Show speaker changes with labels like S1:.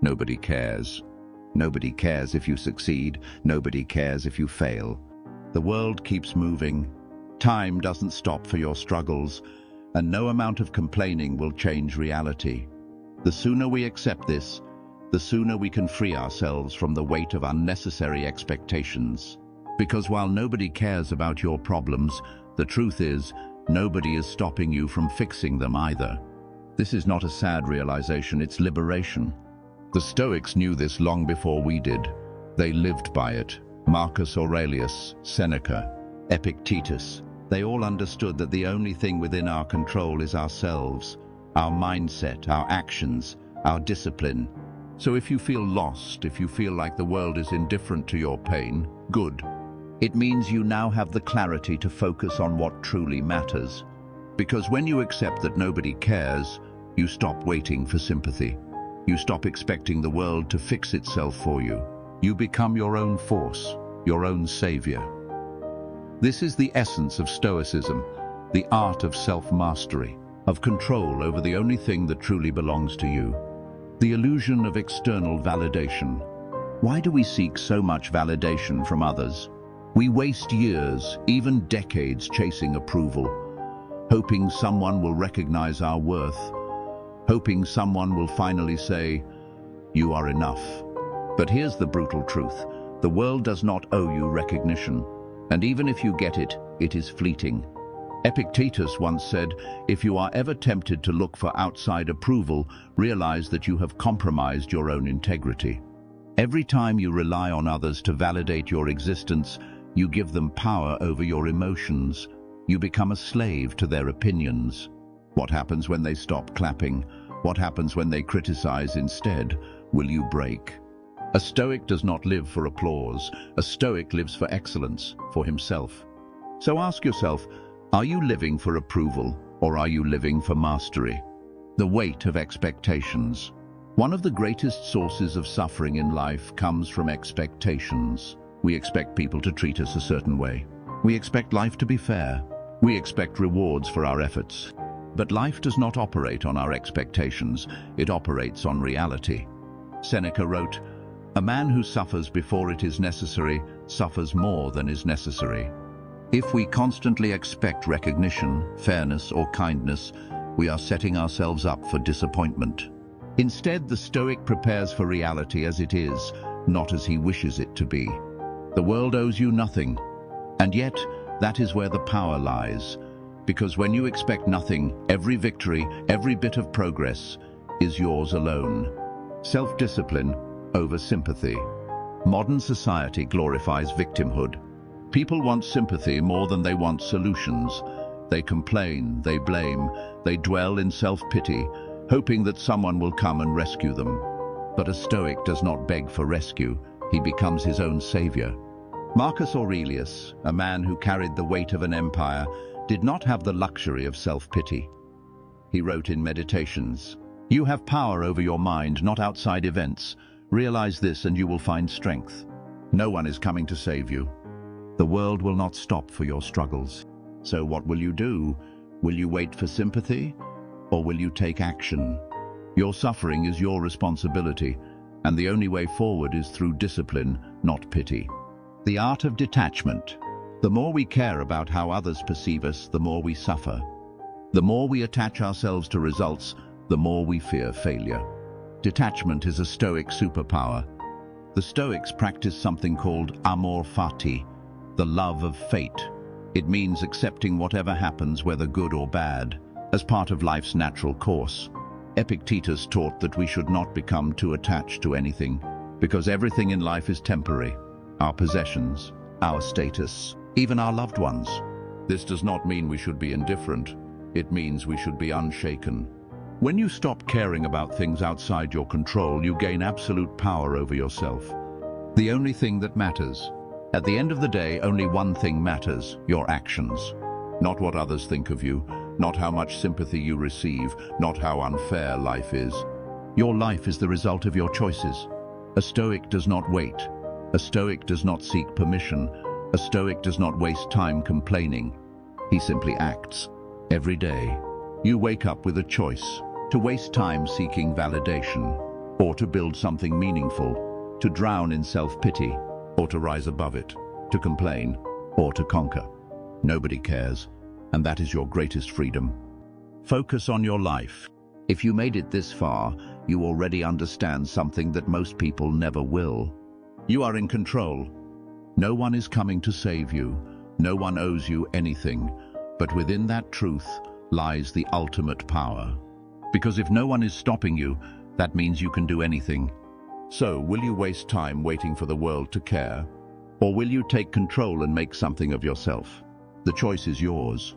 S1: Nobody cares. Nobody cares if you succeed. Nobody cares if you fail. The world keeps moving. Time doesn't stop for your struggles, and no amount of complaining will change reality. The sooner we accept this, the sooner we can free ourselves from the weight of unnecessary expectations. Because while nobody cares about your problems, the truth is, nobody is stopping you from fixing them either. This is not a sad realization, it's liberation. The Stoics knew this long before we did. They lived by it. Marcus Aurelius, Seneca, Epictetus. They all understood that the only thing within our control is ourselves, our mindset, our actions, our discipline. So if you feel lost, if you feel like the world is indifferent to your pain, good. It means you now have the clarity to focus on what truly matters. Because when you accept that nobody cares, you stop waiting for sympathy. You stop expecting the world to fix itself for you. You become your own force, your own savior. This is the essence of Stoicism, the art of self-mastery, of control over the only thing that truly belongs to you. The illusion of external validation. Why do we seek so much validation from others? We waste years, even decades, chasing approval, hoping someone will recognize our worth, hoping someone will finally say, "You are enough." But here's the brutal truth. The world does not owe you recognition, and even if you get it, it is fleeting. Epictetus once said, "If you are ever tempted to look for outside approval, realize that you have compromised your own integrity." Every time you rely on others to validate your existence, you give them power over your emotions. You become a slave to their opinions. What happens when they stop clapping? What happens when they criticize instead? Will you break? A Stoic does not live for applause. A Stoic lives for excellence, for himself. So ask yourself, are you living for approval, or are you living for mastery? The weight of expectations. One of the greatest sources of suffering in life comes from expectations. We expect people to treat us a certain way. We expect life to be fair. We expect rewards for our efforts. But life does not operate on our expectations. It operates on reality. Seneca wrote, "A man who suffers before it is necessary suffers more than is necessary." If we constantly expect recognition, fairness, or kindness, we are setting ourselves up for disappointment. Instead, the Stoic prepares for reality as it is, not as he wishes it to be. The world owes you nothing, and yet that is where the power lies. Because when you expect nothing, every victory, every bit of progress is yours alone. Self-discipline over sympathy. Modern society glorifies victimhood. People want sympathy more than they want solutions. They complain, they blame, they dwell in self-pity, hoping that someone will come and rescue them. But a Stoic does not beg for rescue. He becomes his own savior. Marcus Aurelius, a man who carried the weight of an empire, did not have the luxury of self-pity. He wrote in Meditations, "You have power over your mind, not outside events. Realize this and you will find strength. No one is coming to save you. The world will not stop for your struggles. So what will you do? Will you wait for sympathy, or will you take action? Your suffering is your responsibility, and the only way forward is through discipline, not pity." The art of detachment. The more we care about how others perceive us, the more we suffer. The more we attach ourselves to results, the more we fear failure. Detachment is a Stoic superpower. The Stoics practice something called amor fati, the love of fate. It means accepting whatever happens, whether good or bad, as part of life's natural course. Epictetus taught that we should not become too attached to anything, because everything in life is temporary. Our possessions, our status, even our loved ones. This does not mean we should be indifferent. It means we should be unshaken. When you stop caring about things outside your control, you gain absolute power over yourself. The only thing that matters. At the end of the day, only one thing matters: your actions. Not what others think of you, not how much sympathy you receive, not how unfair life is. Your life is the result of your choices. A Stoic does not wait. A Stoic does not seek permission. A Stoic does not waste time complaining. He simply acts. Every day, you wake up with a choice: to waste time seeking validation, or to build something meaningful, to drown in self-pity, or to rise above it, to complain, or to conquer. Nobody cares, and that is your greatest freedom. Focus on your life. If you made it this far, you already understand something that most people never will. You are in control. No one is coming to save you. No one owes you anything. But within that truth lies the ultimate power. Because if no one is stopping you, that means you can do anything. So, will you waste time waiting for the world to care? Or will you take control and make something of yourself? The choice is yours.